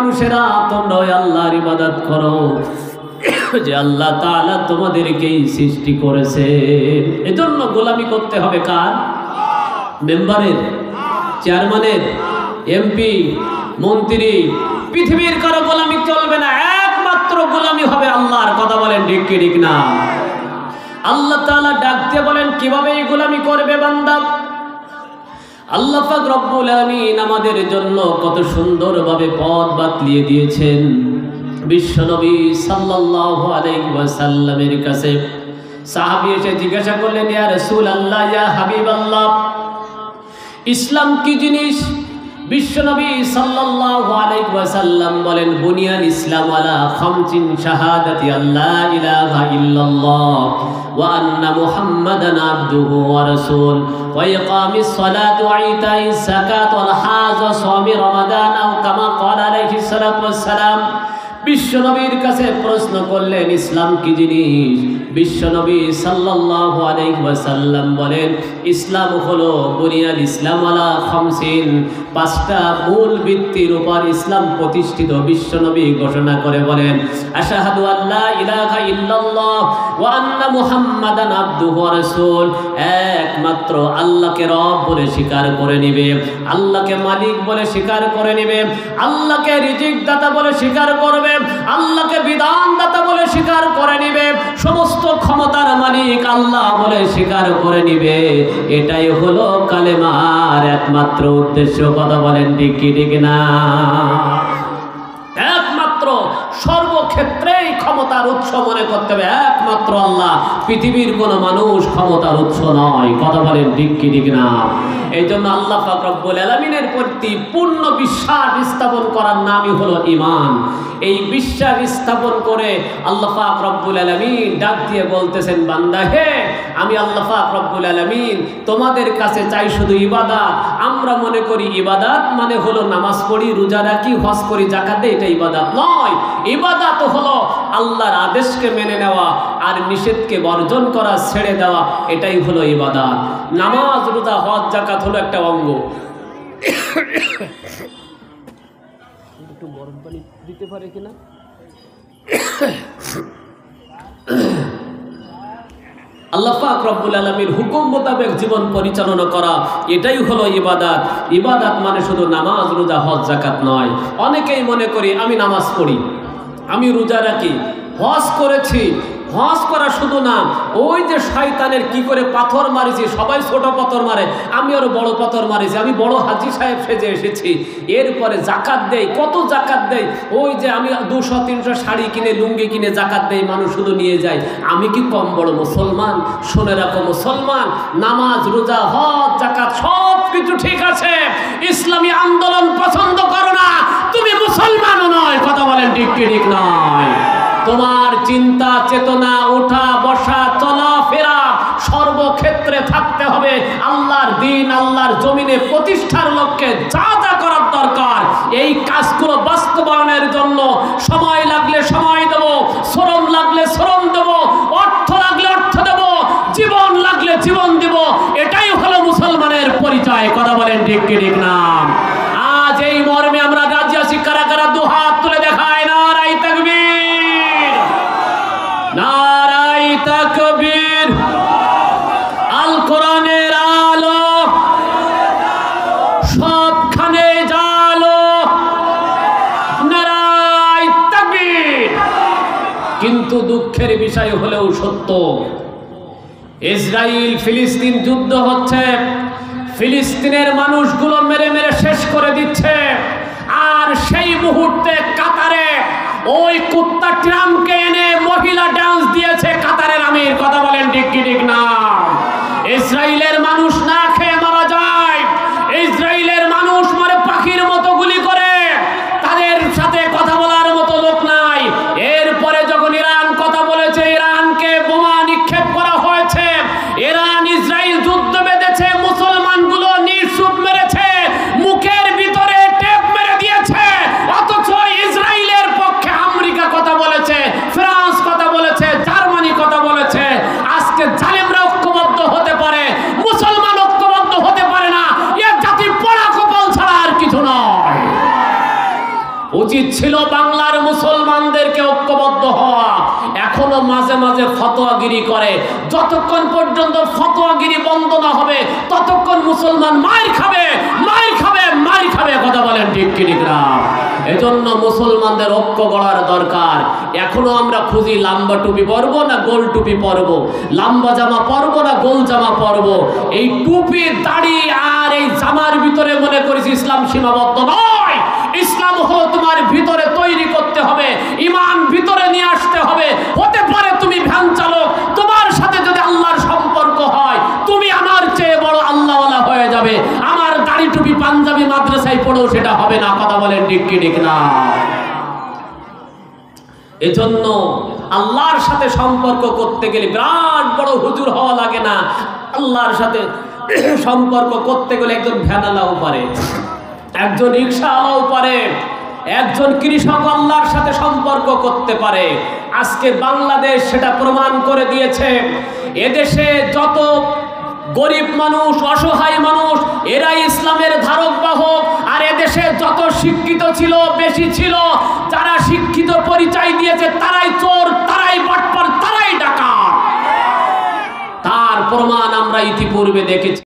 মানুষেরা তোমরা ওই আল্লাহর ইবাদত করো যে আল্লাহ তাআলা তোমাদেরকেই সৃষ্টি করেছে। এজন্য গোলামি করতে হবে কার? মেম্বারের, চেয়ারম্যানের, এমপি, মন্ত্রী, পৃথিবীর কারো গোলামি চলবে না। একমাত্র গোলামি হবে আল্লাহর। কথা বলেন ঠিক কি ঠিক না? আল্লাহ তাআলা ডাকতে বলেন কিভাবে এই গোলামি করবে বান্দা। আল্লাহ পাক রব্বুল আলামিন আমাদের জন্য কত সুন্দরভাবে পথ বাতলিয়ে দিয়েছেন। বিশ্বনবী সাল্লাল্লাহু আলাইহি ওয়াসাল্লামের কাছে সাহাবী এসে জিজ্ঞাসা করলেন, ইয়া রাসূলুল্লাহ, ইয়া হাবিবাল্লাহ, ইসলাম কি জিনিস? বিশ্বনবী সাল্লাল্লাহু আলাইহি ওয়াসাল্লাম বলেন, বুনিয়াল ইসলাম আলা খামসিন শাহাদাতি আল্লা ইলাহা ইল্লাল্লাহ ওয়া আন্না মুহাম্মাদান আবদুহু ওয়া রাসূল ওয়া ইকামিস সালাতি ওয়া ইতাইস যাকাত ওয়াল হাজ ওয়া সাওমি রমাদান আও কামা ক্বালা আলাইহিস সালাতু ওয়াস সালাম। বিশ্বনবীর কাছে প্রশ্ন করলেন ইসলাম কি জিনিস? বিশ্বনবী সাল্লাল্লাহু আলাইহি ওয়াসাল্লাম বলেন, ইসলাম হলো বুনিয়াল ইসলাম আলা খামসিন, পাঁচটা মূল ভিত্তির উপর ইসলাম প্রতিষ্ঠিত। বিশ্বনবী ঘোষণা করে বলেন, আশহাদু আল্লা ইলাহা ইল্লাল্লাহ ওয়া আন্না মুহাম্মাদান আবদুহু ওয়া রাসূল, একমাত্র আল্লাহকে রব বলে স্বীকার করে নেবে, আল্লাহকে মালিক বলে স্বীকার করে নেবে, আল্লাহকে রিজিক দাতা বলে স্বীকার করবে, আল্লাহকে বিধান দাতা বলে স্বীকার করে নিবে, সমস্ত ক্ষমতার মালিক আল্লাহ বলে স্বীকার করে নিবে। এটাই হলো কালেমার একমাত্র উদ্দেশ্য। কথা বলেন ঠিক কি ঠিক না? একমাত্র সর্বক্ষেত্রেই ক্ষমতার উৎস মনে করতে হবে একমাত্র আল্লাহ। পৃথিবীর কোনো মানুষ ক্ষমতার উৎস নয়। কথা বলেন ঠিক কি ঠিক না? এই জন্য আল্লাহ পাক রব্বুল আলামিনের প্রতি পূর্ণ বিশ্বাস স্থাপন করার নামই হলো ঈমান। এই বিশ্বাস স্থাপন করে আল্লাহ পাক রব্বুল আলামিন ডাক দিয়ে বলতেছেন, বান্দা হে, আমি আল্লাহ পাক রব্বুল আলামিন তোমাদের কাছে চাই শুধু ইবাদত। আমরা মনে করি ইবাদত মানে হলো নামাজ পড়ি, রোজা রাখি, হজ করি, যাকাত দেই, এটা ইবাদত নয়। ইবাদত হলো আল্লাহর আদেশকে মেনে নেওয়া আর নিষেধকে বর্জন করা, ছেড়ে দেওয়া, এটাই হলো ইবাদত। নামাজ, রোজা, হজ, যাকাত হলো একটা অঙ্গ। একটু গরম পানি দিতে পারে কিনা? আল্লাহ পাক রব্বুল আলামিন হুকুম মোতাবেক জীবন পরিচালনা করা, এটাই হলো ইবাদত। ইবাদত মানে শুধু নামাজ, রোজা, হজ, যাকাত নয়। অনেকেই মনে করি আমি নামাজ পড়ি, আমি রোজা রাখি, হজ করেছি। হজ করা শুধু না, ওই যে শয়তানের কি করে পাথর মারিছি, সবাই ছোট পাথর মারে, আমি আরো বড় পাথর মারিছি, আমি বড় হাজি সাহেব সেজে এসেছি। এরপরে জাকাত দেই, কত জাকাত দেই, ওই যে আমি 200-300 শাড়ি কিনে, লুঙ্গি কিনে জাকাত দেই, মানুষ শুধু নিয়ে যায়। আমি কি কম বড় মুসলমান? শুনে রাখো মুসলমান, নামাজ, রোজা, হজ, জাকাত সব কিছু ঠিক আছে, ইসলামী আন্দোলন পছন্দ করো না, তুমি মুসলমানও নয়। কথা বলেন ঠিক কি ঠিক নয়? তোমার চিন্তা চেতনা, ওঠা বসা, চলাফেরা সর্বক্ষেত্রে থাকতে হবে আল্লাহর দ্বীন, আল্লাহর জমিনে প্রতিষ্ঠার লক্ষ্যে যা যা করার দরকার, এই কাজগুলো বাস্তবায়নের জন্য সময় লাগলে সময় দেব, শ্রম লাগলে শ্রম দেব, অর্থ লাগলে অর্থ দেব, জীবন লাগলে জীবন দেব। এটাই হলো মুসলমানের পরিচয়। কথা বলেন ঠিক কি ঠিক না? আজ এই মর্মে আমরা রাজি আছি। কারা কারা দুহাত তুলে দেখায় নারাই তাকবীর, নারাই তাকবীর। আল কোরআনের আলো সবখানে জালো, নারাই তাকবীর। কিন্তু দুঃখের বিষয় হলেও সত্য, ইসরায়েল ফিলিস্তিন যুদ্ধ হচ্ছে, ফিলিস্তিনের মানুষগুলো মেরে মেরে শেষ করে দিচ্ছে। আর সেই মুহূর্তে কাতারে ওই কুত্তা ট্রাম্পকে এনে মহিলা ডান্স দিয়েছে কাতারের আমির। কথা বলেন ঠিক কি ঠিক না? ইসরায়েলের মানুষ না খেয়ে মারা যায়, ইসরায়েলের মানুষ মরে পাখির মতো গুলি করে, তাদের সাথে কথা বলার মতো লোক নাই। এরপরে যখন ইরান কথা বলেছে, ইরানকে বোমা নিক্ষেপ করা হয়েছে, ইরান ইসরায়েল যুদ্ধ বেঁধেছে, মুসলমানগুলো নিঃশুভ মেরেছে, মুখের ভিতরে টেপ মেরে দিয়েছে। অথচ ইসরায়েলের পক্ষে আমেরিকা কথা বলেছে, ফ্রান্স কথা বলেছে, জার্মানি কথা বলেছে। আজকে জালেমরা ঐক্যবদ্ধ হতে পারে, যতক্ষণ পর্যন্ত ফতোয়াগিরি বন্ধ না হবে ততক্ষণ মুসলমান মাইর খাবে, মাইর খাবে, মাইর খাবে। কথা বলেন ঠিক কি ঠিক না? এজন্য মুসলমানদের ঐক্য গড়ার দরকার। এখনো আমরা খুঁজি লম্বা টুপি পরবো না গোল টুপি পরবো, লম্বা জামা পরবো না গোল জামা পরবো। এই টুপি, দাড়ি আর এই জামার ভিতরে মনে করেছি ইসলাম সীমাবদ্ধ নয়। ইসলাম হলো তোমার ভিতরে তৈরি করতে হবে, ঈমান ভিতরে নিয়ে আসতে হবে। হতে পারে তুমি ভ্যান চালক, তোমার সাথে যদি আল্লাহর সম্পর্ক হয় তুমি আমার চেয়ে বড় আল্লাহওয়ালা হয়ে যাবে। আমার দাড়ি টুপি পাঞ্জাবি মাদ্রাসায় পড়েও সেটা হবে না। কথা বলেন ঠিক কি ঠিক না? এজন্য আল্লাহর সাথে সম্পর্ক করতে গেলে বিরাট বড় হুজুর হওয়া লাগে না। আল্লাহর সাথে সম্পর্ক করতে গেলে একজন ভ্যানালাও পারে, একজন রিক্সাওয়ালাও পারে, একজন কৃষক আল্লাহর সাথে সম্পর্ক করতে পারে। আজকে বাংলাদেশ সেটা প্রমাণ করে দিয়েছে। এদেশে যত গরিব মানুষ, অসহায় মানুষ, এরাই ইসলামের ধারক বাহক। আর এদেশে যত শিক্ষিত ছিল, বেশি ছিল, যারা শিক্ষিত পরিচয় দিয়েছে তারাই চোর, তারাই বাটপার, তারাই ডাকাত। তার প্রমাণ আমরা ইতিপূর্বে দেখেছি।